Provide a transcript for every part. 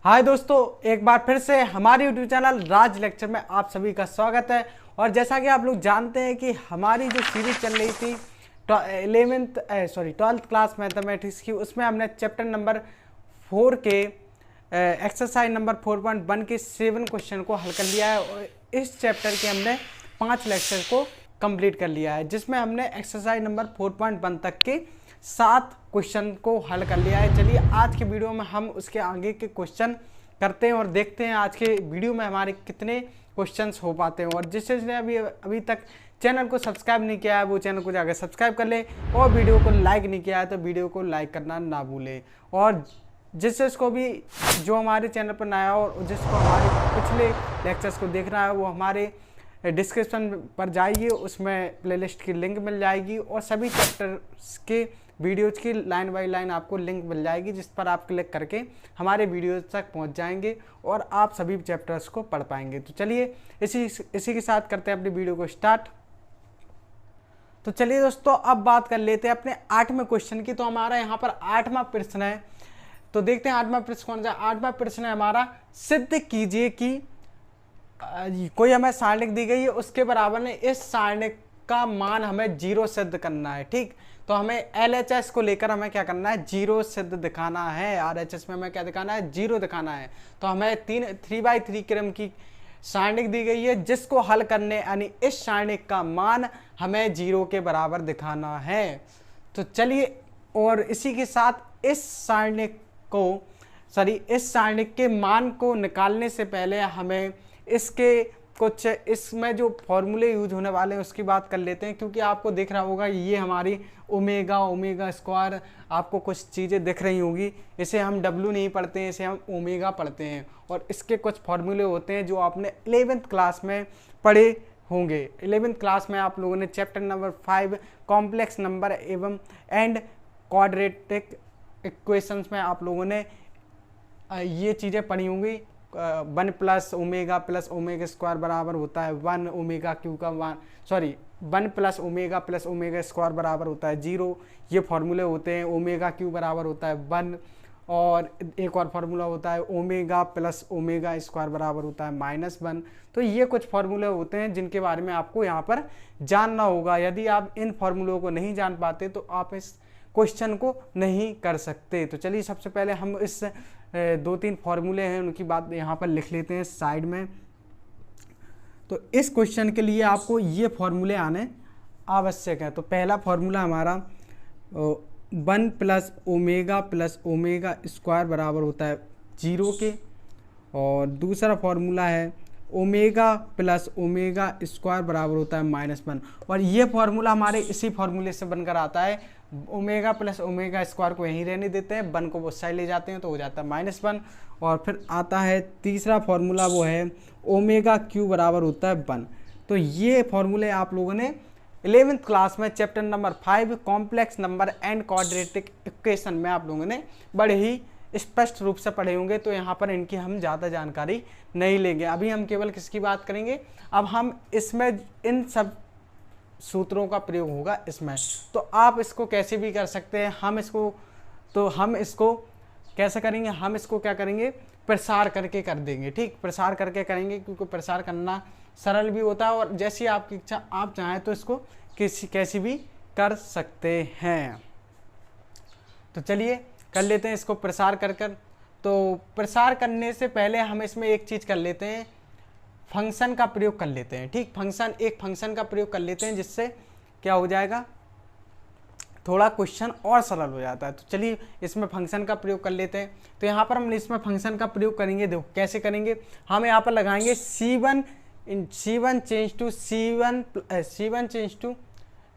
हाय दोस्तों, एक बार फिर से हमारे यूट्यूब चैनल राज लेक्चर में आप सभी का स्वागत है। और जैसा कि आप लोग जानते हैं कि हमारी जो सीरीज चल रही थी 12th क्लास मैथमेटिक्स की, उसमें हमने चैप्टर नंबर 4 के एक्सरसाइज नंबर 4.1 के 7 क्वेश्चन को हल कर लिया है। और इस चैप्टर के हमने 5 लेक्चर को कंप्लीट कर लिया है, जिसमें हमने एक्सरसाइज नंबर 4.1 तक के 7 क्वेश्चन को हल कर लिया है। चलिए आज के वीडियो में हम उसके आगे के क्वेश्चन करते हैं और देखते हैं आज के वीडियो में हमारे कितने क्वेश्चंस हो पाते हैं। और जिसने अभी तक चैनल को सब्सक्राइब नहीं किया है वो चैनल को जाकर सब्सक्राइब कर ले, और वीडियो को लाइक नहीं किया है तो वीडियो को लाइक करना ना भूलें। और जिसको भी जो हमारे चैनल पर नया हो और जिसको हमारे पिछले लेक्चर्स को देखना है वो हमारे डिस्क्रिप्शन पर जाइए, उसमें प्लेलिस्ट की लिंक मिल जाएगी और सभी चैप्टर्स के वीडियोज़ की लाइन बाय लाइन आपको लिंक मिल जाएगी, जिस पर आप क्लिक करके हमारे वीडियोज़ तक पहुंच जाएंगे और आप सभी चैप्टर्स को पढ़ पाएंगे। तो चलिए इसी के साथ करते हैं अपनी वीडियो को स्टार्ट। तो चलिए दोस्तों, अब बात कर लेते हैं अपने 8वें क्वेश्चन की। तो हमारा यहाँ पर 8वां प्रश्न है, तो देखते हैं 8वां प्रश्न कौन सा। 8वां प्रश्न है हमारा, सिद्ध कीजिए कि कोई हमें सारणिक दी गई है, उसके बराबर में इस सारणिक का मान हमें 0 सिद्ध करना है। ठीक, तो हमें LHS को लेकर हमें क्या करना है, 0 सिद्ध दिखाना है। RHS में हमें क्या दिखाना है, 0 दिखाना है। तो हमें 3/3 क्रम की सारणिक दी गई है, जिसको हल करने यानी इस सारणिक का मान हमें 0 के बराबर दिखाना है। तो चलिए, और इसी के साथ इस सारणिक के मान को निकालने से पहले हमें इसके कुछ इसमें जो फॉर्मूले यूज होने वाले हैं उसकी बात कर लेते हैं। क्योंकि आपको दिख रहा होगा ये हमारी ओमेगा स्क्वायर, आपको कुछ चीज़ें दिख रही होंगी। इसे हम W नहीं पढ़ते हैं, इसे हम ओमेगा पढ़ते हैं। और इसके कुछ फॉर्मूले होते हैं जो आपने 11th क्लास में पढ़े होंगे। 11th क्लास में आप लोगों ने चैप्टर नंबर 5 कॉम्प्लेक्स नंबर एवं एंड क्वाड्रेटिक इक्वेशंस में आप लोगों ने ये चीज़ें पढ़ी होंगी। 1 + ओमेगा स्क्वायर बराबर होता है 1 ओमेगा क्यू का 1 + ओमेगा स्क्वायर बराबर होता है 0। ये फॉर्मूले होते हैं। ओमेगा क्यू बराबर होता है 1, और एक और फार्मूला होता है ओमेगा + ओमेगा स्क्वायर बराबर होता है -1। तो ये कुछ फार्मूले होते हैं जिनके बारे में आपको यहाँ पर जानना होगा। यदि आप इन फार्मूलों को नहीं जान पाते तो आप इस क्वेश्चन को नहीं कर सकते। तो चलिए सबसे पहले हम इस 2-3 फार्मूले हैं उनकी बात यहाँ पर लिख लेते हैं साइड में। तो इस क्वेश्चन के लिए आपको ये फार्मूले आने आवश्यक है। तो पहला फार्मूला हमारा 1 + ओमेगा स्क्वायर बराबर होता है 0 के। और दूसरा फार्मूला है ओमेगा + ओमेगा स्क्वायर बराबर होता है -1। और ये फार्मूला हमारे इसी फार्मूले से बनकर आता है। ओमेगा + ओमेगा स्क्वायर को यहीं रहने देते हैं, 1 को वो साइड ले जाते हैं तो हो जाता है -1। और फिर आता है तीसरा फार्मूला, वो है ओमेगा क्यू बराबर होता है 1। तो ये फार्मूले आप लोगों ने 11th क्लास में chapter number 5 complex number and quadratic equation में आप लोगों ने बड़े ही स्पष्ट रूप से पढ़े होंगे। तो यहाँ पर इनकी हम ज़्यादा जानकारी नहीं लेंगे। अभी हम केवल किसकी बात करेंगे, अब हम इसमें इन सब सूत्रों का प्रयोग होगा इसमें। तो आप इसको कैसे भी कर सकते हैं। हम इसको कैसे करेंगे, हम इसको क्या करेंगे, प्रसार करके कर देंगे। ठीक, प्रसार करके करेंगे, क्योंकि प्रसार करना सरल भी होता है और जैसी आपकी इच्छा, आप चाहें तो इसको कैसी भी कर सकते हैं। तो चलिए कर लेते हैं इसको प्रसार कर। तो प्रसार करने से पहले हम इसमें एक चीज़ कर लेते हैं, फंक्शन का प्रयोग कर लेते हैं। ठीक, एक फंक्शन का प्रयोग कर लेते हैं, जिससे क्या हो जाएगा, थोड़ा क्वेश्चन और सरल हो जाता है। तो चलिए इसमें फंक्शन का प्रयोग कर लेते हैं। तो यहाँ पर हम इसमें फंक्शन का प्रयोग करेंगे। देखो कैसे करेंगे, हम यहाँ पर लगाएंगे C1 चेंज टू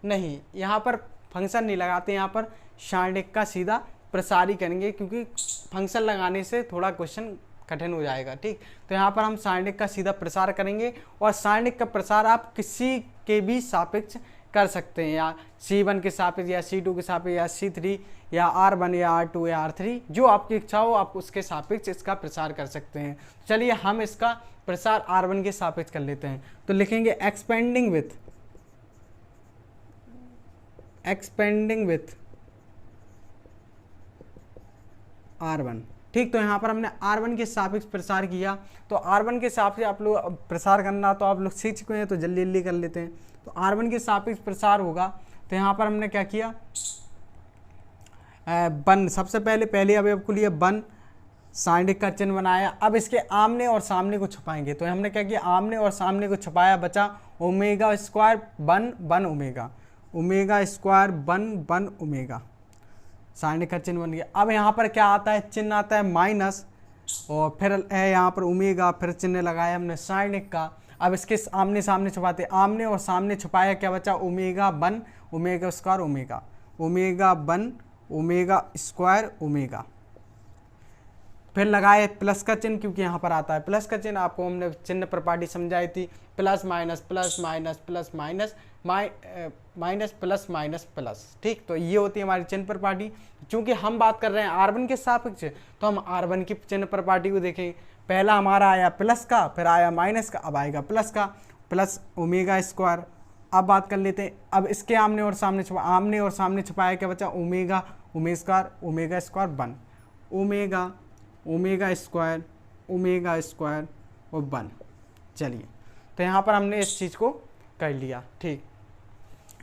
नहीं, यहाँ पर फंक्शन नहीं लगाते, यहाँ पर सारणिक का सीधा प्रसार ही करेंगे, क्योंकि फंक्शन लगाने से थोड़ा क्वेश्चन कठिन हो जाएगा। ठीक, तो यहाँ पर हम सारणिक का सीधा प्रसार करेंगे। और सारणिक का प्रसार आप किसी के भी सापेक्ष कर सकते हैं, या C1 के सापेक्ष, या C2 के सापेक्ष, या C3, या R1, या R2, या R3, जो आपकी इच्छा हो आप उसके सापेक्ष इसका प्रसार कर सकते हैं। चलिए हम इसका प्रसार R1 के सापेक्ष कर लेते हैं। तो लिखेंगे एक्सपेंडिंग विथ R1। ठीक। तो यहाँ पर हमने R1 के सापेक्ष प्रसार किया, तो R1 के सापेक्ष आप लोग प्रसार करना तो आप लोग सीख चुके हैं, तो जल्दी जल्दी कर लेते हैं। तो R1 के सापेक्ष प्रसार होगा, तो यहाँ पर हमने क्या किया, वन सबसे पहले अवयव को लिए वन, साइंडिक का चिन्ह बनाया। अब इसके आमने और सामने को छुपाएंगे, तो हमने क्या किया, आमने और सामने को छुपाया, बचा omega square one one omega, omega square one one omega, साइंडिक का चिन्ह बन गया। अब यहाँ पर क्या आता है, चिन्ह आता है माइनस, और फिर है यहाँ पर ओमेगा, फिर चिन्ह लगाया हमने साइंडिक का। अब इसके आमने सामने छुपाते, आमने और सामने छुपाया, क्या बचा, omega one omega square omega, omega one omega square omega. फिर लगाए प्लस का चिन्ह, क्योंकि यहाँ पर आता है प्लस का चिन्ह, आपको हमने चिन्ह प्रॉपर्टी समझाई थी, plus minus plus minus plus minus minus plus minus plus. ठीक, तो ये होती है हमारी चिन्ह प्रॉपर्टी। क्योंकि हम बात कर रहे हैं R1 के सापेक्ष, तो हम R1 की चिन्ह प्रॉपर्टी को देखें। पहला हमारा आया प्लस का, फिर आया माइनस का, अब आएगा प्लस का, प्लस ओमेगा स्क्वायर। अब बात कर लेते हैं, अब इसके आमने और सामने छुपाया, क्या बचा, omega omega square one, omega omega square और वन। चलिए, तो यहाँ पर हमने इस चीज़ को कर लिया। ठीक,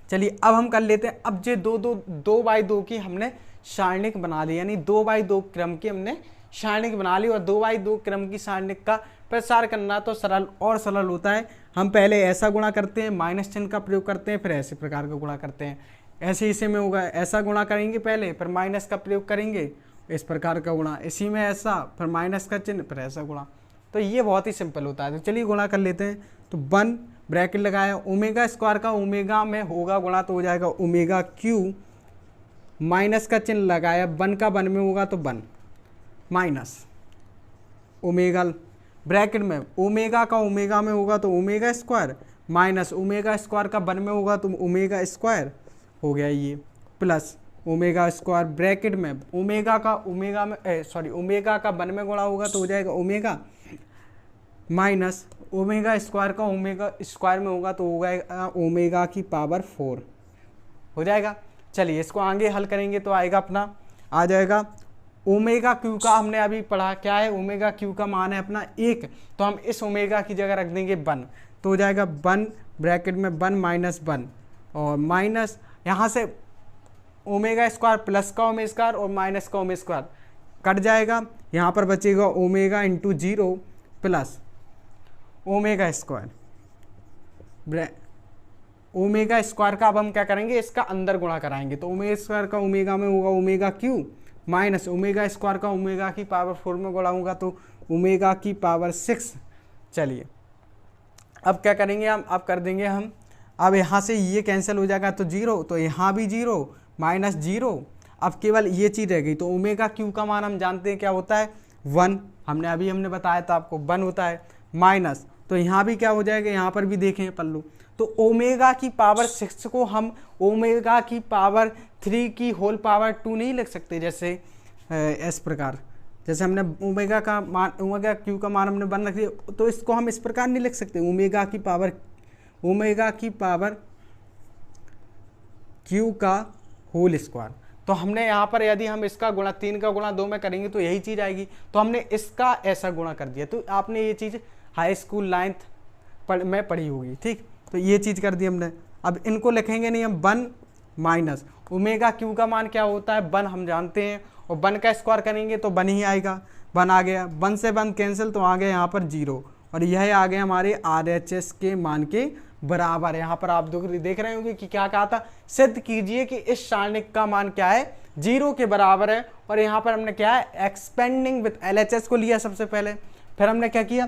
चलिए अब हम कर लेते हैं। अब जो दो बाई दो की हमने सारणिक बना ली, यानी 2x2 क्रम की हमने सारणिक बना ली, और 2x2 क्रम की सारणिक का प्रसार करना तो सरल होता है। हम पहले ऐसा गुणा करते हैं, माइनस चिन्ह का प्रयोग करते हैं, फिर ऐसे प्रकार का गुणा करते हैं। ऐसे इसी में होगा, ऐसा गुणा करेंगे पहले, फिर माइनस का प्रयोग करेंगे, इस प्रकार का गुणा, इसी में ऐसा, फिर माइनस का चिन्ह, फिर ऐसा गुणा। तो ये बहुत ही सिंपल होता है। तो चलिए गुणा कर लेते हैं। तो वन ब्रैकेट लगाया, ओमेगा स्क्वायर का ओमेगा में होगा गुणा, तो हो जाएगा ओमेगा क्यू, माइनस का चिन्ह लगाया, वन का वन में होगा तो वन, माइनस ओमेगा ब्रैकेट में, ओमेगा का ओमेगा में होगा तो omega square, minus omega square का वन में होगा तो ओमेगा स्क्वायर हो गया ये, प्लस ओमेगा स्क्वायर ब्रैकेट में, ओमेगा का वन में गुणा होगा तो हो जाएगा ओमेगा, माइनस ओमेगा स्क्वायर का ओमेगा स्क्वायर में होगा तो होगा ओमेगा की पावर 4 हो जाएगा। चलिए इसको आगे हल करेंगे तो आएगा अपना, आ जाएगा ओमेगा क्यू का, हमने अभी पढ़ा क्या है, ओमेगा क्यू का मान है अपना 1, तो हम इस ओमेगा की जगह रख देंगे 1, तो हो जाएगा 1 ब्रैकेट में 1 माइनस 1, और माइनस यहाँ से ओमेगा स्क्वायर प्लस का ओमेगा स्क्वायर और माइनस का ओमेगा स्क्वायर कट जाएगा, यहाँ पर बचेगा omega into 0 plus omega square, omega square का अब हम क्या करेंगे, इसका अंदर गुणा कराएंगे, तो ओमेगा स्क्वायर का ओमेगा में होगा omega cube, minus omega square का ओमेगा की पावर 4 में गुणा होगा तो ओमेगा की पावर 6। चलिए अब क्या करेंगे हम, अब कर देंगे हम, अब यहाँ से ये कैंसिल हो जाएगा तो 0, तो यहाँ भी 0 माइनस 0, अब केवल ये चीज़ रह गई। तो ओमेगा क्यू का मान हम जानते हैं क्या होता है 1, हमने बताया था आपको 1 होता है, माइनस, तो यहाँ भी क्या हो जाएगा, यहाँ पर भी देखें पल्लू, तो ओमेगा की पावर 6 को हम ओमेगा की पावर 3 की होल पावर 2 नहीं लिख सकते, जैसे इस प्रकार, जैसे हमने ओमेगा क्यू का मान हमने 1 रख दिया, तो इसको हम इस प्रकार नहीं लिख सकते, ओमेगा की पावर क्यू का होल स्क्वायर। तो हमने यहाँ पर यदि हम इसका गुणा 3 का गुणा 2 में करेंगे तो यही चीज़ आएगी, तो हमने इसका ऐसा गुणा कर दिया। तो आपने ये चीज़ हाई स्कूल 9th में पढ़ी होगी, ठीक, तो ये चीज़ कर दी हमने। अब इनको लिखेंगे नहीं हम, 1 माइनस ओमेगा क्यू का मान क्या होता है 1 हम जानते हैं, और 1 का स्क्वायर करेंगे तो 1 ही आएगा, 1 आ गया, 1 से 1 कैंसिल, तो आ गया यहाँ पर 0, और यह आ गया हमारे RHS के मान के बराबर। यहाँ पर आप देख रहे होंगे कि क्या कहा था, सिद्ध कीजिए कि इस सारणिक का मान क्या है 0 के बराबर है। और यहाँ पर हमने क्या है, एक्सपेंडिंग विथ LHS को लिया सबसे पहले, फिर हमने क्या किया,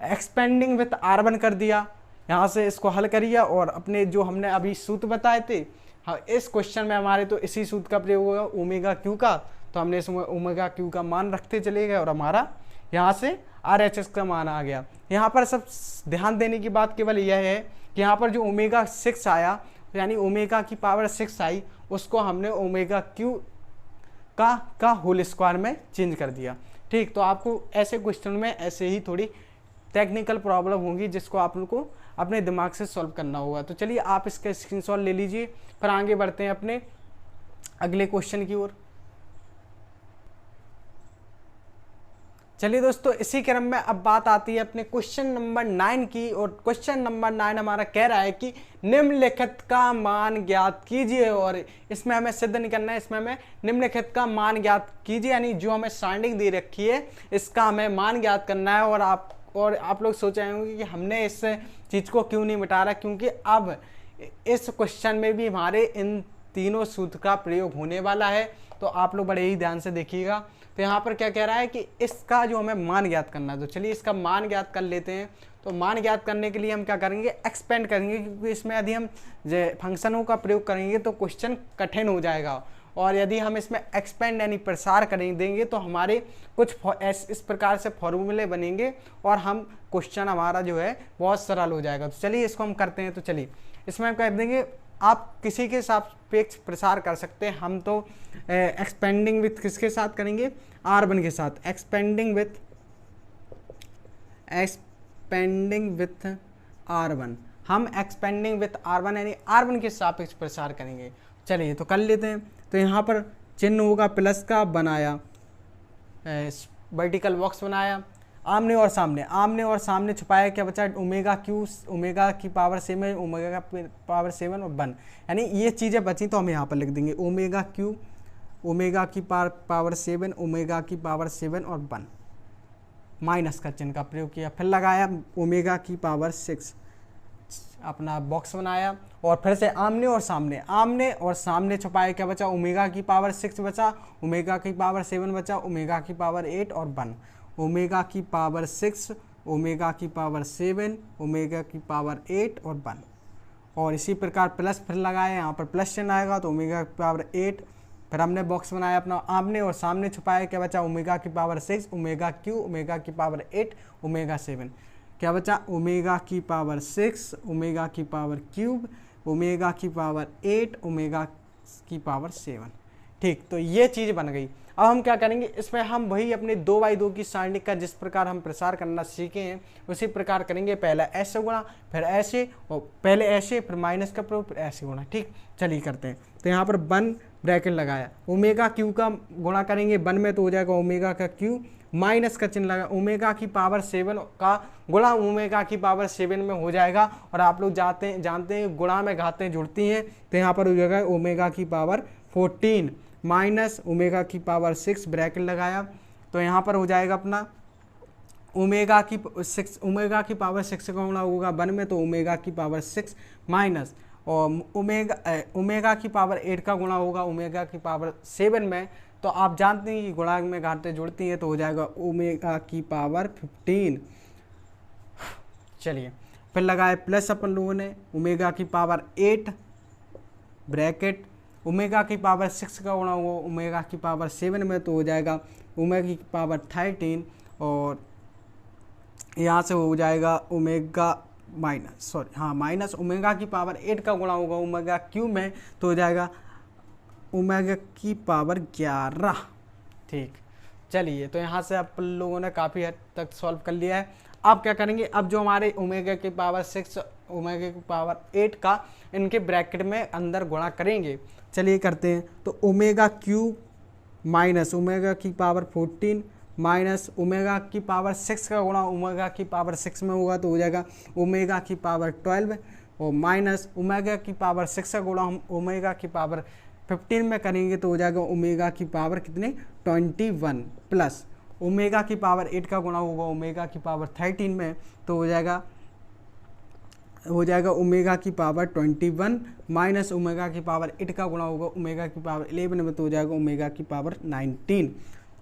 एक्सपेंडिंग विथ R1 कर दिया, यहाँ से इसको हल करिए, और अपने जो हमने अभी सूत्र बताए थे, हाँ इस क्वेश्चन में हमारे तो इसी सूत्र का प्रयोग होगा ओमेगा क्यू का, तो हमने इसमें ओमेगा क्यू का मान रखते चले गए, और हमारा यहाँ से RHS का मान आ गया। यहाँ पर सब ध्यान देने की बात केवल यह है कि यहाँ पर जो ओमेगा 6 आया, यानी ओमेगा की पावर 6 आई, उसको हमने ओमेगा क्यू का होल स्क्वायर में चेंज कर दिया, ठीक। तो आपको ऐसे क्वेश्चन में ऐसे ही थोड़ी टेक्निकल प्रॉब्लम होगी, जिसको आप लोग को अपने दिमाग से सॉल्व करना होगा। तो चलिए आप इसका स्क्रीनशॉट ले लीजिए, फिर आगे बढ़ते हैं अपने अगले क्वेश्चन की ओर। चलिए दोस्तों, इसी क्रम में अब बात आती है अपने क्वेश्चन नंबर 9 की। और क्वेश्चन नंबर 9 हमारा कह रहा है कि निम्नलिखित का मान ज्ञात कीजिए। और इसमें हमें सिद्ध नहीं करना है, इसमें हमें निम्नलिखित का मान ज्ञात कीजिए, यानी जो हमें स्टैंडिंग दे रखी है इसका हमें मान ज्ञात करना है। और आप लोग सोच रहे होंगे कि हमने इस चीज़ को क्यों नहीं मिटा रहा, क्योंकि अब इस क्वेश्चन में भी हमारे इन तीनों सूत्र का प्रयोग होने वाला है, तो आप लोग बड़े ही ध्यान से देखिएगा। तो यहाँ पर क्या कह रहा है कि इसका जो हमें मान ज्ञात करना है, तो चलिए इसका मान ज्ञात कर लेते हैं। तो मान ज्ञात करने के लिए हम क्या करेंगे, एक्सपेंड करेंगे, क्योंकि इसमें यदि हम फंक्शनों का प्रयोग करेंगे तो क्वेश्चन कठिन हो जाएगा। और यदि हम इसमें एक्सपेंड यानी प्रसार करें देंगे तो हमारे कुछ इस प्रकार से फॉर्मूले बनेंगे और हम क्वेश्चन हमारा जो है बहुत सरल हो जाएगा। तो चलिए इसको हम करते हैं। तो चलिए इसमें हम कह देंगे, आप किसी के सापेक्ष प्रसार कर सकते हैं। हम तो एक्सपेंडिंग विथ किसके साथ करेंगे, R1 के साथ। एक्सपेंडिंग विथ R1, हम एक्सपेंडिंग विथ R1 यानी R1 के सापेक्ष प्रसार करेंगे। चलिए तो कर लेते हैं। तो यहाँ पर चिन्ह होगा प्लस का, बनाया वर्टिकल बॉक्स बनाया, आमने और सामने छुपाया, क्या बचा, ओमेगा क्यू, ओमेगा की पावर 7, ओमेगा की पावर 7 और 1, यानी ये चीज़ें बची तो हम यहाँ पर लिख देंगे ओमेगा क्यू, ओमेगा की पावर 7, ओमेगा की पावर 7 और 1, माइनस का चिन्ह का प्रयोग किया। फिर लगाया ओमेगा की पावर 6, अपना बॉक्स बनाया, और फिर से आमने और सामने छुपाए, क्या बचा, ओमेगा की पावर 6 बचा, ओमेगा की पावर 7 बचा, ओमेगा की पावर 8 और 1, ओमेगा की पावर 6, ओमेगा की पावर 7, ओमेगा की पावर 8 और 1। और इसी प्रकार प्लस फिर लगाया, यहाँ पर प्लस चिन्ह आएगा तो ओमेगा की पावर 8, फिर हमने बॉक्स बनाया अपना, आमने और सामने छुपाया, क्या बचा, ओमेगा की पावर 6, ओमेगा क्यू, ओमेगा की पावर 8, ओमेगा 7, क्या बचा, ओमेगा की पावर 6, ओमेगा की पावर क्यूब, ओमेगा की पावर 8, ओमेगा की पावर 7। ठीक, तो ये चीज़ बन गई। अब हम क्या करेंगे, इसमें हम वही अपने 2/2 की सारणी का जिस प्रकार हम प्रसार करना सीखे हैं उसी प्रकार करेंगे। पहला ऐसे गुणा, फिर ऐसे, और पहले ऐसे, फिर माइनस का प्रयोग, फिर ऐसे गुणा। ठीक, चलिए करते हैं। तो यहाँ पर 1 ब्रैकेट लगाया, ओमेगा क्यू का गुणा करेंगे 1 में तो हो जाएगा ओमेगा का क्यू, माइनस का चिन्ह लगा, ओमेगा की पावर 7 का गुणा ओमेगा की पावर 7 में हो जाएगा। और आप लोग जानते हैं गुणा में घातें जुड़ती हैं, तो यहाँ पर हो जाएगा ओमेगा की पावर 14 माइनस ओमेगा की पावर 6 ब्रैकेट लगाया। तो यहाँ पर हो जाएगा अपना ओमेगा की पावर 6 का गुणा होगा 1 में तो ओमेगा की पावर 6 माइनस, और ओमेगा की पावर 8 का गुणा होगा ओमेगा की पावर 7 में। तो आप जानते हैं कि गुणा में घातें जुड़ती हैं तो हो जाएगा ओमेगा की पावर 15। चलिए फिर लगाए प्लस अपन लोगों ने ओमेगा की पावर 8 ब्रैकेट, ओमेगा की पावर 6 का गुणा हुआ ओमेगा की पावर 7 में तो हो जाएगा ओमेगा की पावर 13, और यहाँ से हो जाएगा ओमेगा माइनस ओमेगा की पावर 8 का गुणा होगा ओमेगा क्यू में तो हो जाएगा ओमेगा की पावर 11। ठीक, चलिए तो यहाँ से आप लोगों ने काफ़ी हद तक सॉल्व कर लिया है। अब क्या करेंगे, अब जो हमारे ओमेगा की पावर 6 ओमेगा की पावर 8 का इनके ब्रैकेट में अंदर गुणा करेंगे। चलिए करते हैं। तो ओमेगा क्यू माइनस ओमेगा की पावर 14 माइनस ओमेगा की पावर 6 का गुणा ओमेगा की पावर 6 में होगा तो हो जाएगा ओमेगा की पावर 12, और माइनस ओमेगा की पावर 6 का गुणा हम ओमेगा की पावर 15 में करेंगे तो हो जाएगा ओमेगा की पावर कितने 21, प्लस ओमेगा की पावर 8 का गुणा होगा ओमेगा की पावर 13 में तो हो जाएगा ओमेगा की पावर 21 माइनस ओमेगा की पावर 8 का गुणा होगा ओमेगा की पावर 11 में तो हो जाएगा ओमेगा की पावर 19।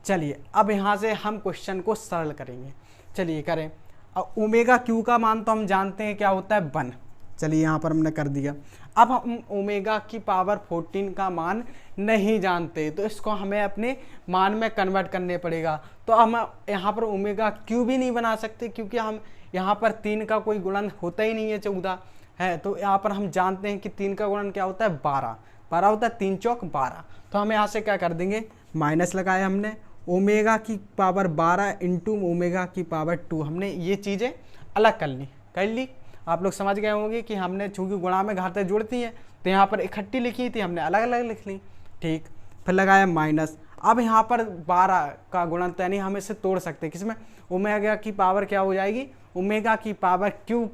चलिए अब यहाँ से हम क्वेश्चन को सरल करेंगे। चलिए करें। अब ओमेगा क्यू का मान तो हम जानते हैं क्या होता है 1। चलिए यहाँ पर हमने कर दिया। अब हम ओमेगा की पावर 14 का मान नहीं जानते तो इसको हमें अपने मान में कन्वर्ट करने पड़ेगा। तो हम यहाँ पर ओमेगा क्यू भी नहीं बना सकते क्योंकि हम यहाँ पर 3 का कोई गुणन होता ही नहीं है, 14 है। तो यहाँ पर हम जानते हैं कि 3 का गुणन क्या होता है 12 होता है, 3 चौक 12। तो हम यहाँ से क्या कर देंगे, माइनस लगाया हमने ओमेगा की पावर 12 इंटू ओमेगा की पावर 2। हमने ये चीज़ें अलग कर ली। आप लोग समझ गए होंगे कि हमने चूँकि गुणा में घातें जुड़ती हैं तो यहाँ पर इकट्ठी लिखी थी, हमने अलग अलग लिख ली। ठीक, फिर लगाया माइनस। अब यहाँ पर 12 का गुणनफल यानी हम इसे तोड़ सकते हैं किसमें, ओमेगा की पावर क्या हो जाएगी, ओमेगा की पावर क्यू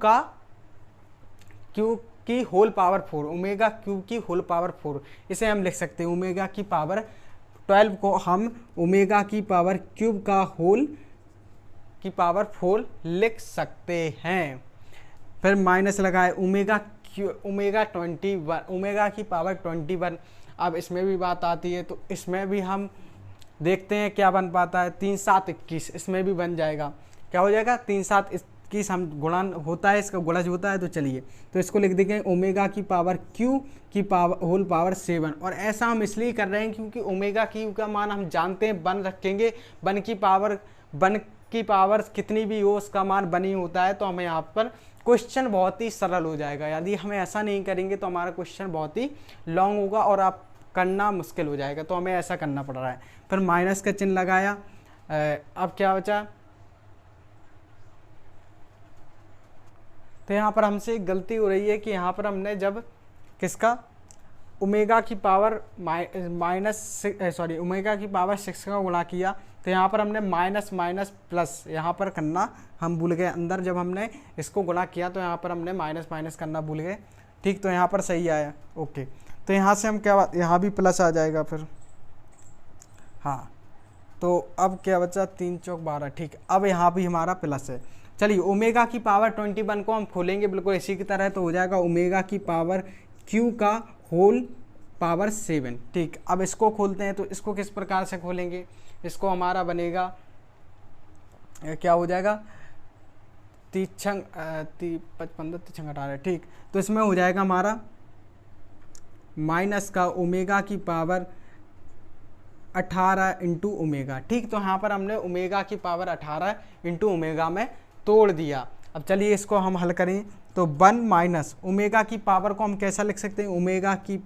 की होल पावर 4, ओमेगा क्यू की होल पावर 4, इसे हम लिख सकते हैं ओमेगा की पावर 12 को हम ओमेगा की पावर क्यूब का होल की पावर 4 लिख सकते हैं। फिर माइनस लगाए ओमेगा 21, ओमेगा की पावर 21। अब इसमें भी बात आती है तो इसमें भी हम देखते हैं क्या बन पाता है, 3 7 21, इसमें भी बन जाएगा, क्या हो जाएगा 3 7 21, हम गुणन होता है इसका गुणज होता है। तो चलिए तो इसको लिख देंगे ओमेगा की पावर क्यू की पावर होल पावर 7। और ऐसा हम इसलिए कर रहे हैं क्योंकि ओमेगा क्यू का मान हम जानते हैं, बन रखेंगे, बन की पावर कितनी भी हो उसका मान बन ही होता है। तो हमें यहाँ पर क्वेश्चन बहुत ही सरल हो जाएगा। यदि हमें ऐसा नहीं करेंगे तो हमारा क्वेश्चन बहुत ही लॉन्ग होगा और आप करना मुश्किल हो जाएगा, तो हमें ऐसा करना पड़ रहा है। फिर माइनस का चिन्ह लगाया, अब क्या बचा, तो यहाँ पर हमसे एक गलती हो रही है कि यहाँ पर हमने जब किसका ओमेगा की पावर ओमेगा की पावर 6 का गुणा किया तो यहाँ पर हमने माइनस माइनस प्लस यहाँ पर करना हम भूल गए, अंदर जब हमने इसको गुणा किया तो यहाँ पर हमने माइनस माइनस करना भूल गए। ठीक, तो यहाँ पर सही आया, ओके। तो यहाँ से हम क्या बात, यहाँ भी प्लस आ जाएगा फिर, हाँ। तो अब क्या बचा, 3 चौक 12, ठीक। अब यहाँ भी हमारा प्लस है। चलिए ओमेगा की पावर 21 को हम खोलेंगे बिल्कुल इसी की तरह, तो हो जाएगा ओमेगा की पावर क्यू का होल पावर 7। ठीक, अब इसको खोलते हैं तो इसको किस प्रकार से खोलेंगे, इसको हमारा बनेगा क्या हो जाएगा 55 18। ठीक, तो इसमें हो जाएगा हमारा माइनस का ओमेगा की पावर 18 इंटू ओमेगा। ठीक, तो यहाँ पर हमने ओमेगा की पावर 18 इंटू ओमेगा में तोड़ दिया। अब चलिए इसको हम हल करें तो 1 माइनस ओमेगा की पावर को हम कैसा लिख सकते हैं, ओमेगा की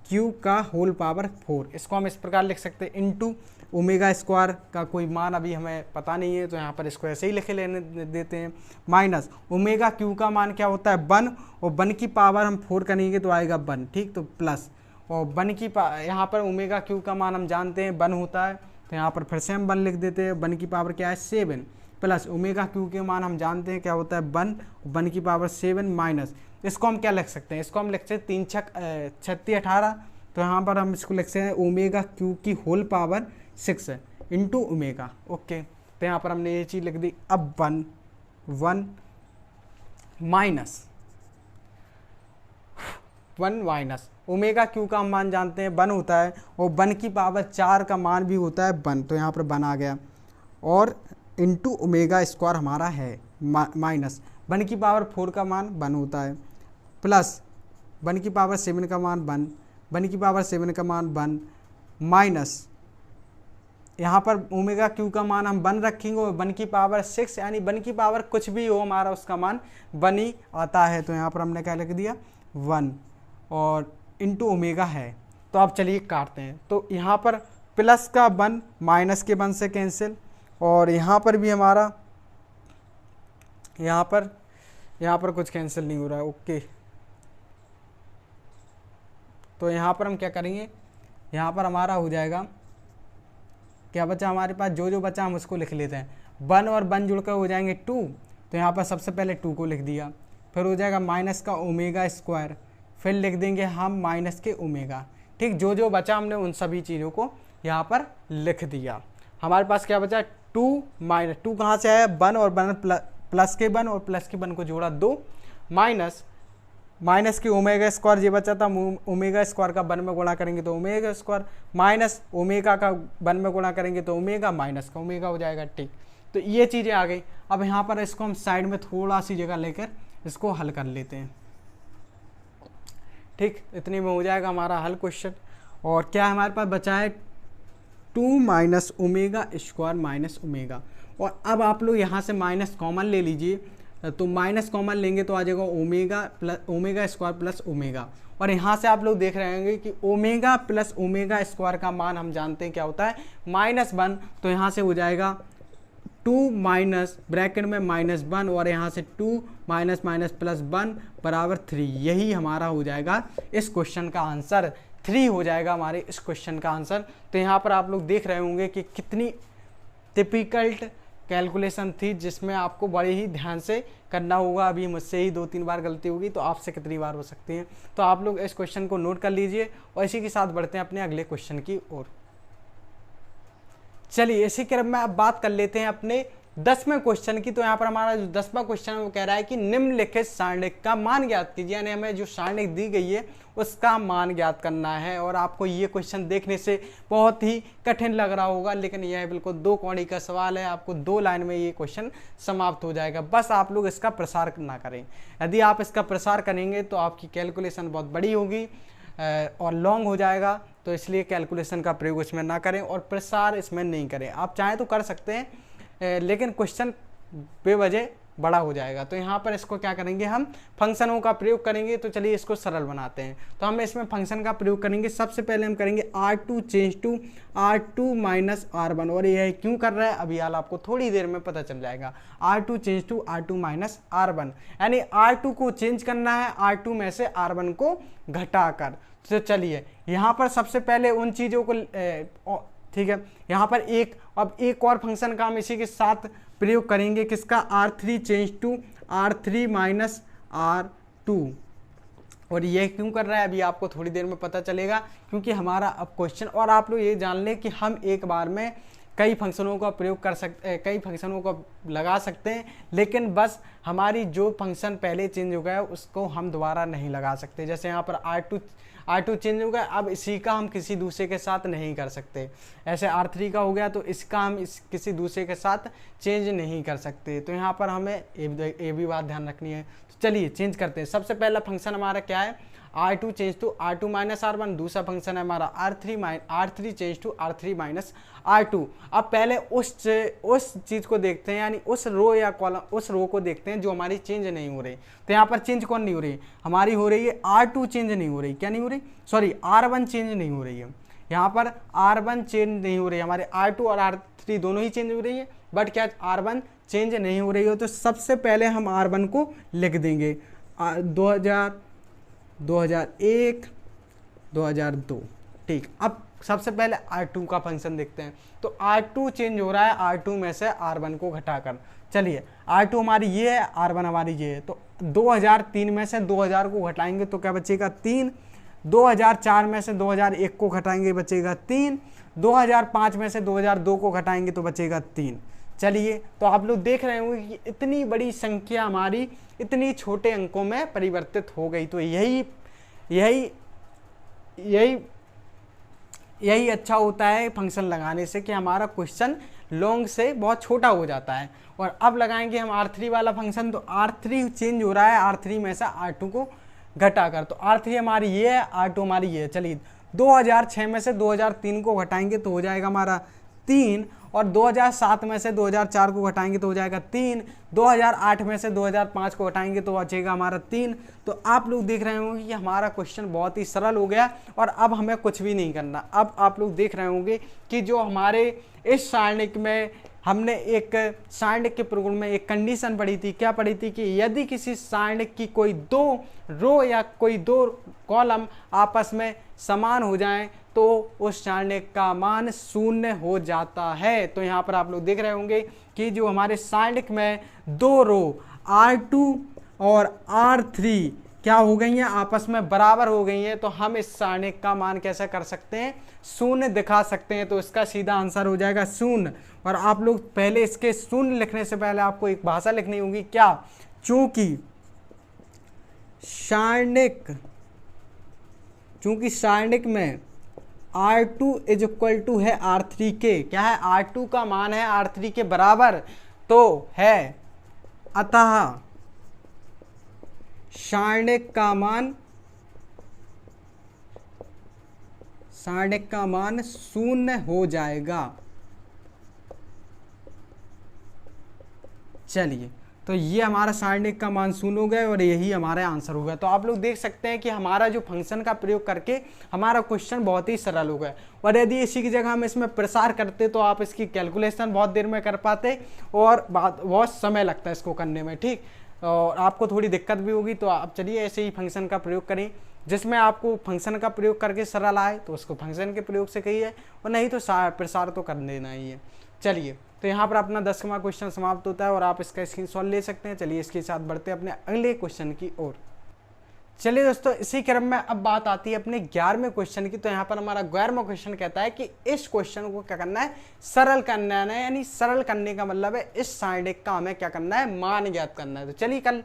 क्यू का होल पावर 4, इसको हम इस प्रकार लिख सकते हैं इंटू ओमेगा स्क्वायर का कोई मान अभी हमें पता नहीं है तो यहाँ पर इसको ऐसे ही लिखे लेने देते हैं, माइनस ओमेगा क्यू का मान क्या होता है 1, और 1 की पावर हम 4 करेंगे तो आएगा 1। ठीक, तो प्लस, और 1 की यहाँ पर ओमेगा क्यू का मान हम जानते हैं 1 होता है, तो यहाँ पर फिर से हम 1 लिख देते हैं। 1 की पावर क्या है 7, प्लस ओमेगा क्यू के मान हम जानते हैं क्या होता है 1, 1 की पावर 7 माइनस, इसको हम क्या लिख सकते हैं, इसको हम लिख सकते हैं 3 6 18। तो यहाँ पर हम इसको लिख सकते हैं ओमेगा क्यू की whole power 6 into omega. Okay, तो यहाँ पर हमने ये चीज़ लिख दी। अब 1 माइनस ओमेगा क्यू का हम मान जानते हैं 1 होता है, और 1 की पावर 4 का मान भी होता है 1, तो यहाँ पर 1 आ गया, और इंटू ओमेगा स्क्वायर हमारा है माइनस 1 की पावर 4 का मान 1 होता है, प्लस 1 की पावर 7 का मान 1 की पावर 7 का मान 1 माइनस यहाँ पर ओमेगा क्यू का मान हम 1 रखेंगे, और 1 की पावर 6 यानी 1 की पावर कुछ भी हो हमारा उसका मान 1 ही आता है। तो यहाँ पर हमने क्या लिख दिया 1 और इंटू ओमेगा है। तो अब चलिए काटते हैं, तो यहाँ पर प्लस का 1 माइनस के 1 से कैंसिल, और यहाँ पर भी हमारा यहाँ पर कुछ कैंसिल नहीं हो रहा है। ओके, तो यहाँ पर हम क्या करेंगे, यहाँ पर हमारा हो जाएगा क्या बचा हमारे पास, जो बचा हम उसको लिख लेते हैं। 1 और 1 जुड़कर हो जाएंगे 2, तो यहाँ पर सबसे पहले 2 को लिख दिया, फिर हो जाएगा माइनस का ओमेगा स्क्वायर, फिर लिख देंगे हम माइनस के ओमेगा। ठीक, जो बचा हमने उन सभी चीज़ों को यहाँ पर लिख दिया। हमारे पास क्या बचा 2 माइनस 2 कहाँ से आया 1 और 1 प्लस के 1 और प्लस के 1 को जोड़ा 2 माइनस की ओमेगा स्क्वायर ये बचा था, ओमेगा स्क्वायर का 1 में गुणा करेंगे तो ओमेगा स्क्वायर, माइनस ओमेगा का 1 में गुणा करेंगे तो ओमेगा, माइनस का ओमेगा हो जाएगा। ठीक, तो ये चीज़ें आ गई। अब यहाँ पर इसको हम साइड में थोड़ा सी जगह लेकर इसको हल कर लेते हैं। ठीक, इतने में हो जाएगा हमारा हल क्वेश्चन। और क्या हमारे पास बचा है 2 minus omega square minus omega. और अब आप लोग यहाँ से माइनस कॉमन ले लीजिए, तो माइनस कॉमन लेंगे तो आ जाएगा ओमेगा स्क्वायर प्लस ओमेगा। और यहाँ से आप लोग देख रहे होंगे कि ओमेगा प्लस ओमेगा स्क्वायर का मान हम जानते हैं क्या होता है -1, तो यहाँ से हो जाएगा 2 माइनस ब्रैकेट में -1, और यहाँ से 2 माइनस माइनस प्लस 1 बराबर 3। यही हमारा हो जाएगा इस क्वेश्चन का आंसर। 3 हो जाएगा हमारे इस क्वेश्चन का आंसर। तो यहाँ पर आप लोग देख रहे होंगे कि कितनी टिपिकल्ट कैलकुलेशन थी, जिसमें आपको बड़े ही ध्यान से करना होगा। अभी मुझसे ही 2-3 बार गलती होगी, तो आपसे कितनी बार हो सकती है। तो आप लोग इस क्वेश्चन को नोट कर लीजिए और इसी के साथ बढ़ते हैं अपने अगले क्वेश्चन की ओर। चलिए इसी क्रम में अब बात कर लेते हैं अपने 10वें क्वेश्चन की। तो यहाँ पर हमारा जो 10वां क्वेश्चन है वो कह रहा है कि निम्नलिखित सारणिक का मान ज्ञात कीजिए, यानी हमें जो सारणिक दी गई है उसका मान ज्ञात करना है। और आपको ये क्वेश्चन देखने से बहुत ही कठिन लग रहा होगा, लेकिन यह बिल्कुल 2 कौड़ी का सवाल है। आपको 2 लाइन में ये क्वेश्चन समाप्त हो जाएगा, बस आप लोग इसका प्रसार ना करें। यदि आप इसका प्रसार करेंगे तो आपकी कैलकुलेशन बहुत बड़ी होगी और लॉन्ग हो जाएगा, तो इसलिए कैलकुलेशन का प्रयोग इसमें ना करें और प्रसार इसमें नहीं करें। आप चाहें तो कर सकते हैं, लेकिन क्वेश्चन बेवजह बड़ा हो जाएगा। तो यहाँ पर इसको क्या करेंगे, हम फंक्शनों का प्रयोग करेंगे। तो चलिए इसको सरल बनाते हैं। तो हम इसमें फंक्शन का प्रयोग करेंगे। सबसे पहले हम करेंगे R2 change to R2 minus R1। और यह क्यों कर रहा है अभी हाल आपको थोड़ी देर में पता चल जाएगा। R2 change to R2 minus R1, यानी R2 को चेंज करना है R2 में से R1 को घटाकर। तो चलिए यहाँ पर सबसे पहले उन चीज़ों को ठीक है, यहाँ पर अब एक और फंक्शन का हम इसी के साथ प्रयोग करेंगे, किसका, R3 change to R3 minus R2। और ये क्यों कर रहा है अभी आपको थोड़ी देर में पता चलेगा, क्योंकि हमारा अब क्वेश्चन, और आप लोग ये जान लें कि हम एक बार में कई फंक्शनों का प्रयोग कर सकते हैं, कई फंक्शनों को लगा सकते हैं, लेकिन बस हमारी जो फंक्शन पहले चेंज हो गया है उसको हम दोबारा नहीं लगा सकते। जैसे यहाँ पर R2 चेंज हो गया, अब इसी का हम किसी दूसरे के साथ नहीं कर सकते। ऐसे R3 का हो गया तो इसका हम किसी दूसरे के साथ चेंज नहीं कर सकते। तो यहाँ पर हमें ये भी बात ध्यान रखनी है। तो चलिए चेंज करते हैं। सबसे पहला फंक्शन हमारा क्या है, R2 change to R2 minus R1। दूसरा फंक्शन है हमारा R3 change to R3 minus R2। अब पहले उस चीज़ को देखते हैं, यानी उस रो या कॉलम, उस रो को देखते हैं जो हमारी चेंज नहीं हो रही। तो यहाँ पर चेंज कौन नहीं हो रही, हमारी हो रही है R2 चेंज नहीं हो रही। क्या नहीं हो रही, सॉरी R1 चेंज नहीं हो रही है। यहाँ पर R1 चेंज नहीं हो रही, हमारे R2 और R3 दोनों ही चेंज हो रही है, बट क्या R1 चेंज नहीं हो रही हो। तो सबसे पहले हम R1 को लिख देंगे 2001 2002। ठीक, अब सबसे पहले R2 का फंक्शन देखते हैं। तो R2 चेंज हो रहा है R2 में से R1 को घटाकर। चलिए R2 हमारी ये है, R1 हमारी ये है। तो 2003 में से 2000 को घटाएंगे तो क्या बचेगा, 3। 2004 में से 2001 को घटाएंगे बचेगा 3। 2005 में से 2002 को घटाएंगे तो बचेगा 3। चलिए, तो आप लोग देख रहे होंगे कि इतनी बड़ी संख्या हमारी इतनी छोटे अंकों में परिवर्तित हो गई। तो यही अच्छा होता है फंक्शन लगाने से, कि हमारा क्वेश्चन लॉन्ग से बहुत छोटा हो जाता है। और अब लगाएंगे हम R3 वाला फंक्शन। तो R3 चेंज हो रहा है R3 में से R2 को घटाकर। तो R3 हमारी ये है, R2 हमारी ये है। चलिए 2006 में से 2003 को घटाएंगे तो हो जाएगा हमारा 3। और 2007 में से 2004 को घटाएंगे तो हो जाएगा 3। 2008 में से 2005 को घटाएंगे तो बचेगा हमारा 3। तो आप लोग देख रहे होंगे कि हमारा क्वेश्चन बहुत ही सरल हो गया और अब हमें कुछ भी नहीं करना। अब आप लोग देख रहे होंगे कि जो हमारे इस सारणिक में हमने एक सारणिक के प्रगुण में एक कंडीशन पढ़ी थी। क्या पढ़ी थी, कि यदि किसी सारणिक की कोई 2 रो या कोई 2 कॉलम आपस में समान हो जाएं तो उस सारणिक का मान 0 हो जाता है। तो यहाँ पर आप लोग देख रहे होंगे कि जो हमारे सारणिक में 2 रो R2 और R3 क्या हो गई हैं, आपस में बराबर हो गई हैं। तो हम इस सारणिक का मान कैसे कर सकते हैं, 0 दिखा सकते हैं। तो इसका सीधा आंसर हो जाएगा 0। और आप लोग पहले इसके 0 लिखने से पहले आपको एक भाषा लिखनी होगी, क्या, चूंकि सारणिक में R2 इज इक्वल टू है R3 के, क्या है, R2 का मान है R3 के बराबर तो है, अतः सारणिक का मान 0 हो जाएगा। चलिए, तो ये हमारा सारणिक का मान 0 हो गया और यही हमारा आंसर हो गया। तो आप लोग देख सकते हैं कि हमारा जो फंक्शन का प्रयोग करके हमारा क्वेश्चन बहुत ही सरल हो गया। और यदि इसी की जगह हम इसमें प्रसार करते तो आप इसकी कैलकुलेशन बहुत देर में कर पाते और बहुत समय लगता है इसको करने में। ठीक, और आपको थोड़ी दिक्कत भी होगी। तो आप चलिए ऐसे ही फंक्शन का प्रयोग करें जिसमें आपको फंक्शन का प्रयोग करके सरल आए तो उसको फंक्शन के प्रयोग से कहिए, और नहीं तो प्रसार तो कर देना ही है। चलिए, तो यहाँ पर अपना 10वां क्वेश्चन समाप्त होता है और आप इसका स्क्रीनशॉट ले सकते हैं। चलिए इसके साथ बढ़ते हैं अपने अगले क्वेश्चन की ओर। चलिए दोस्तों, इसी क्रम में अब बात आती है अपने 11वें क्वेश्चन की। तो यहाँ पर हमारा 11वां क्वेश्चन कहता है कि इस क्वेश्चन को क्या करना है, सरल करना है, यानी सरल करने का मतलब है इस साइड का हमें क्या करना है, मान ज्ञात करना है। तो चलिए कल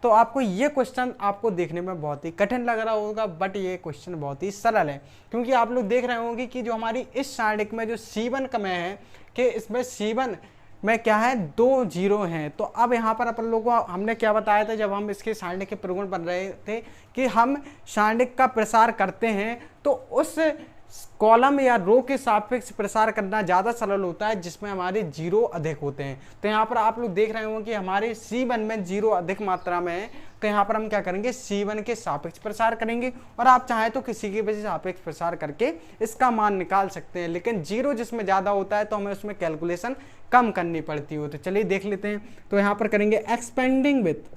तो आपको ये क्वेश्चन आपको देखने में बहुत ही कठिन लग रहा होगा, बट ये क्वेश्चन बहुत ही सरल है, क्योंकि आप लोग देख रहे होंगे कि जो हमारी इस साइड में जो C1 का में है कि इसमें C1 में क्या है, 2 जीरो हैं। तो अब यहाँ पर अपन लोगों को हमने क्या बताया था जब हम इसके सारणिक के प्रगुण बन रहे थे कि हम सारणिक का प्रसार करते हैं तो उस कॉलम या रो के सापेक्ष प्रसार करना ज़्यादा सरल होता है जिसमें हमारे जीरो अधिक होते हैं। तो यहाँ पर आप लोग देख रहे होंगे कि हमारे C1 में जीरो अधिक मात्रा में है, तो यहाँ पर हम क्या करेंगे, C1 के सापेक्ष प्रसार करेंगे, और आप चाहें तो किसी के भी सापेक्ष प्रसार करके इसका मान निकाल सकते हैं, लेकिन जीरो जिसमें ज़्यादा होता है तो हमें उसमें कैलकुलेशन कम करनी पड़ती हो। तो चलिए देख लेते हैं। तो यहाँ पर करेंगे एक्सपेंडिंग विथ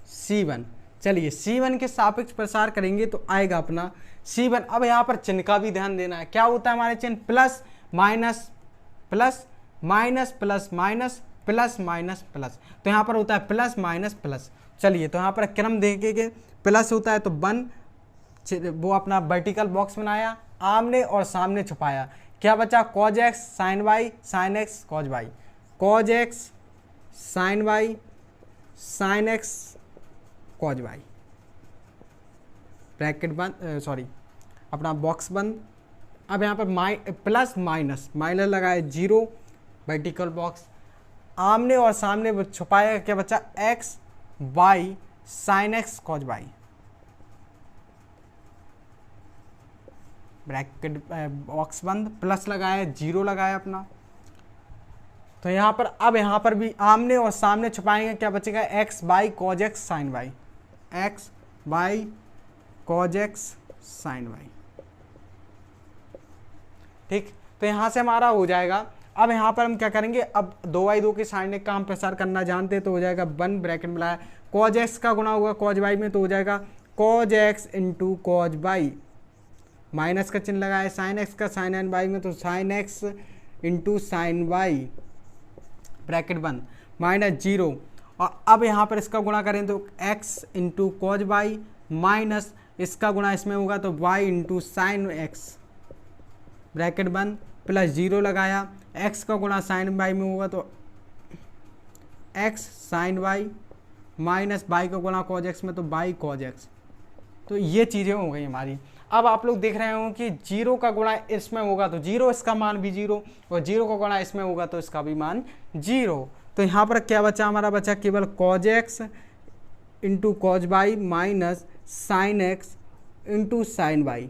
C1। चलिए C1 के सापेक्ष प्रसार करेंगे तो आएगा अपना C1। अब यहाँ पर चिन्ह का भी ध्यान देना है, क्या होता है हमारे चिन्ह, plus minus plus minus plus minus plus minus plus. तो यहाँ पर होता है प्लस माइनस प्लस। चलिए, तो यहाँ पर क्रम देखेंगे, प्लस होता है तो 1 वो अपना वर्टिकल बॉक्स बनाया, आमने और सामने छुपाया, क्या बचा, cos x sin y sin x cos y, cos x sin y sin x cos y, bracket बंद, सॉरी अपना बॉक्स बंद। अब यहाँ पर प्लस माइनस माइनस लगाए, 0 वर्टिकल बॉक्स, आमने और सामने छुपाया, क्या बचा, x y sin x cos y, bracket box बंद, प्लस लगाया, 0 लगाया अपना। तो यहाँ पर अब यहाँ पर भी आमने और सामने छुपाएंगे, क्या बचेगा, x by cos x sin y, x by cos x sin y। ठीक, तो यहाँ से हमारा हो जाएगा। अब यहाँ पर हम क्या करेंगे, अब 2/2 के सारणिक का हम प्रसार करना जानते हैं, तो हो जाएगा 1 ब्रैकेट मिलाया, cos x का गुणा होगा cos y में, तो हो जाएगा cos x into cos y, minus का चिन्ह लगाया, sin x का sin n y में, तो sin x into sin y, bracket बंद, माइनस 0। और अब यहाँ पर इसका गुणा करें तो x into cos y minus इसका गुणा इसमें होगा तो y into sine x, bracket बंद, प्लस 0 लगाया, x का गुणा साइन y में होगा तो x sine y minus y का गुणा cos x में तो y cos x। तो ये चीज़ें हो गई हमारी। अब आप लोग देख रहे हो कि 0 का गुणा इसमें होगा तो 0, इसका मान भी 0, और 0 का गुणा इसमें होगा तो इसका भी मान 0। तो यहाँ पर क्या बचा, हमारा बचा केवल cos x into cos y minus sine x into sine y,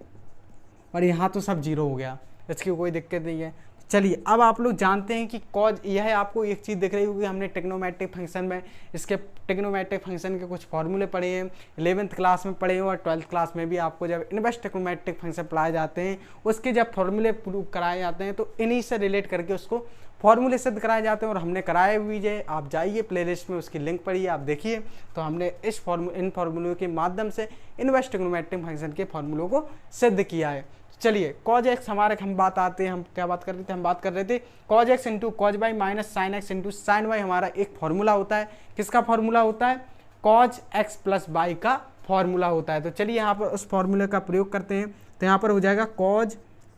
और यहाँ तो सब 0 हो गया, इसकी कोई दिक्कत नहीं है। चलिए, अब आप लोग जानते हैं कि कॉज, यह आपको एक चीज़ दिख रही होगी, हमने ट्रिग्नोमेट्रिक फंक्शन में इसके ट्रिग्नोमेट्रिक फंक्शन के कुछ फॉर्मूले पढ़े हैं, 11th क्लास में पढ़े हैं, और 12th क्लास में भी आपको जब इनवर्स ट्रिग्नोमेट्रिक फंक्शन पढ़ाए जाते हैं उसके जब फॉर्मूले प्रूव कराए जाते हैं तो इन्हीं से रिलेट करके उसको फॉर्मूले सिद्ध कराए जाते हैं, और हमने कराए हुई है। आप जाइए प्लेलिस्ट में, उसकी लिंक पढ़िए, आप देखिए। तो हमने इन फार्मूलों के माध्यम से इनवर्स ट्रिग्नोमेट्रिक फंक्शन के फार्मूलों को सिद्ध किया है। चलिए, cos x हमारे हम बात आते हैं, हम क्या बात कर रहे थे, हम बात कर रहे थे cos x into cos y minus sine x into sine y हमारा एक फार्मूला होता है। किसका फार्मूला होता है, cos x प्लस y का फार्मूला होता है। तो चलिए यहाँ पर उस फार्मूले का प्रयोग करते हैं। तो यहाँ पर हो जाएगा cos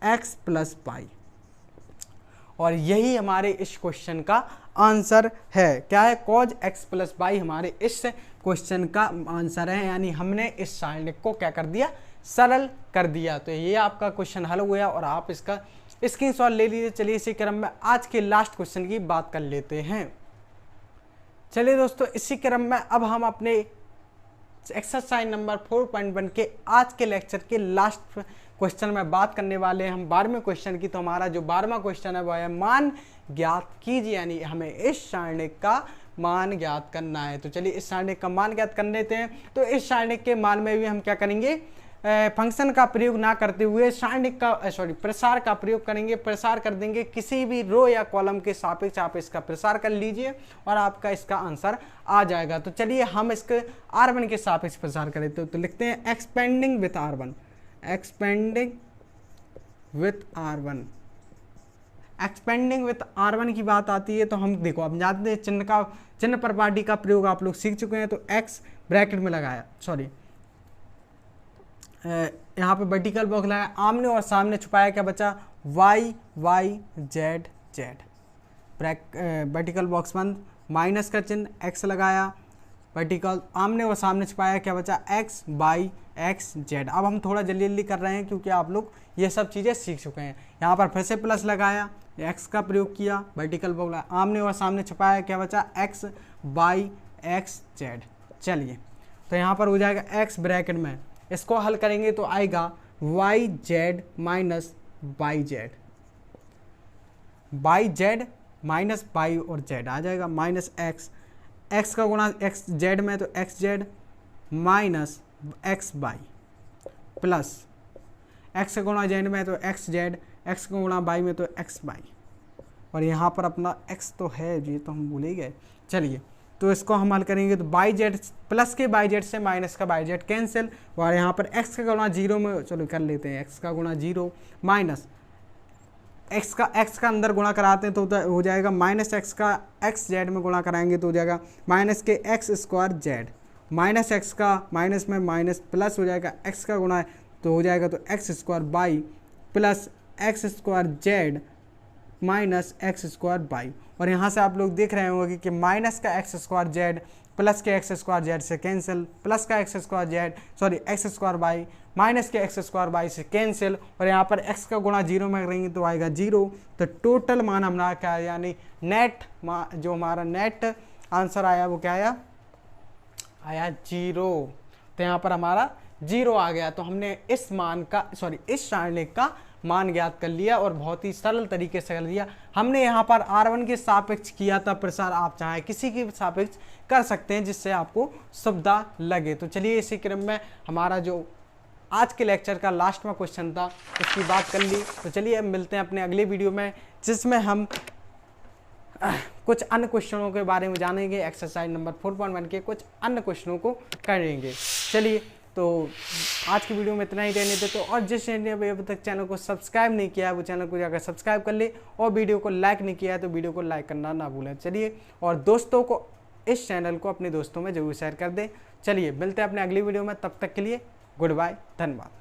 x प्लस y, और यही हमारे इस क्वेश्चन का आंसर है। क्या है, cos x प्लस y हमारे इस क्वेश्चन का आंसर है, यानी हमने इस सारणिक को क्या कर दिया, सरल कर दिया। तो ये आपका क्वेश्चन हल हो गया और आप इसका स्क्रीनशॉट ले लीजिए। चलिए इसी क्रम में आज के लास्ट क्वेश्चन की बात कर लेते हैं। चलिए दोस्तों, इसी क्रम में अब हम अपने एक्सरसाइज नंबर 4.1 के आज के लेक्चर के लास्ट क्वेश्चन में बात करने वाले हैं हम 12वें क्वेश्चन की। तो हमारा जो 12वां क्वेश्चन है वो है मान ज्ञात कीजिए, यानी हमें इस सारणिक का मान ज्ञात करना है। तो चलिए इस सारणिक का मान ज्ञात कर लेते हैं। तो इस सारणिक के मान में भी हम क्या करेंगे, फंक्शन का प्रयोग ना करते हुए सारणिक का प्रसार का प्रयोग करेंगे, प्रसार कर देंगे किसी भी रो या कॉलम के सापेक्ष आप इसका प्रसार कर लीजिए और आपका इसका आंसर आ जाएगा। तो चलिए हम इसके R1 के सापेक्ष प्रसार करें तो लिखते हैं expanding with R1, expanding with R1। Expanding with R1 की बात आती है तो हम देखो अब जानते हैं चिन्ह प्रॉपर्टी का प्रयोग आप लोग सीख चुके हैं। तो x ब्रैकेट में लगाया, यहाँ पे वर्टिकल बॉक्स लगाया, आमने और सामने छुपाया, क्या बचा y y z z, vertical box बंद, माइनस का चिन्ह, x लगाया, वर्टिकल आमने और सामने छुपाया, क्या बचा x y x z। अब हम थोड़ा जल्दी जल्दी कर रहे हैं क्योंकि आप लोग ये सब चीज़ें सीख चुके हैं। यहाँ पर फिर से प्लस लगाया, x का प्रयोग किया, वर्टिकल बॉक्स लगाया, आमने और सामने छुपाया, क्या बचा x y x z। चलिए तो यहाँ पर हो जाएगा x ब्रैकेट में, इसको हल करेंगे तो आएगा y z minus by z, by z minus by और जेड आ जाएगा, माइनस एक्स, एक्स का गुणा एक्स जेड में तो x Z minus x by, plus x का गुणा जेड में तो एक्स जेड, एक्स का गुणा बाई में तो एक्स बाई, और यहाँ पर अपना एक्स तो है जी, तो हम भूल ही गए। चलिए तो इसको हम हल करेंगे तो बाई जेड, प्लस के बाई जेड से माइनस का बाई जेड कैंसिल, और यहाँ पर x का गुणा जीरो में, चलो कर लेते हैं, x का गुणा जीरो माइनस x का अंदर गुणा कराते हैं तो हो जाएगा माइनस एक्स का x जेड में गुणा कराएंगे तो हो जाएगा माइनस के x square Z, minus x का माइनस में माइनस प्लस हो जाएगा x का गुणा तो हो जाएगा तो x square by plus x square Z minus x square by, और यहाँ से आप लोग देख रहे होंगे कि माइनस का एक्स स्क्वायर जेड प्लस के एक्स स्क्वायर जेड से कैंसिल, प्लस का x square Z x square by minus के एक्स स्क्वायर बाई से कैंसिल, और यहाँ पर एक्स का गुणा जीरो में करेंगे तो आएगा जीरो। तो टोटल मान हमारा क्या है, यानी नेट जो हमारा नेट आंसर आया वो क्या आया जीरो। तो यहाँ पर हमारा जीरो आ गया। तो हमने इस मान का इस सारणिक का मान ज्ञात कर लिया और बहुत ही सरल तरीके से कर लिया। हमने यहाँ पर R1 के सापेक्ष किया था प्रसार, आप चाहे किसी के सापेक्ष कर सकते हैं जिससे आपको सुविधा लगे। तो चलिए इसी क्रम में हमारा जो आज के लेक्चर का लास्ट में क्वेश्चन था उसकी बात कर ली। तो चलिए अब मिलते हैं अपने अगले वीडियो में जिसमें हम कुछ अन्य क्वेश्चनों के बारे में जानेंगे, एक्सरसाइज नंबर 4.1 के कुछ अन्य क्वेश्चनों को करेंगे। चलिए तो आज की वीडियो में इतना ही रहने देते। तो और जिसने अभी तक चैनल को सब्सक्राइब नहीं किया है वो चैनल को जाकर सब्सक्राइब कर ले, और वीडियो को लाइक नहीं किया है तो वीडियो को लाइक करना ना भूलें। चलिए और दोस्तों को इस चैनल को अपने दोस्तों में जरूर शेयर कर दें। चलिए मिलते हैं अपने अगली वीडियो में, तब तक के लिए गुड बाय, धन्यवाद।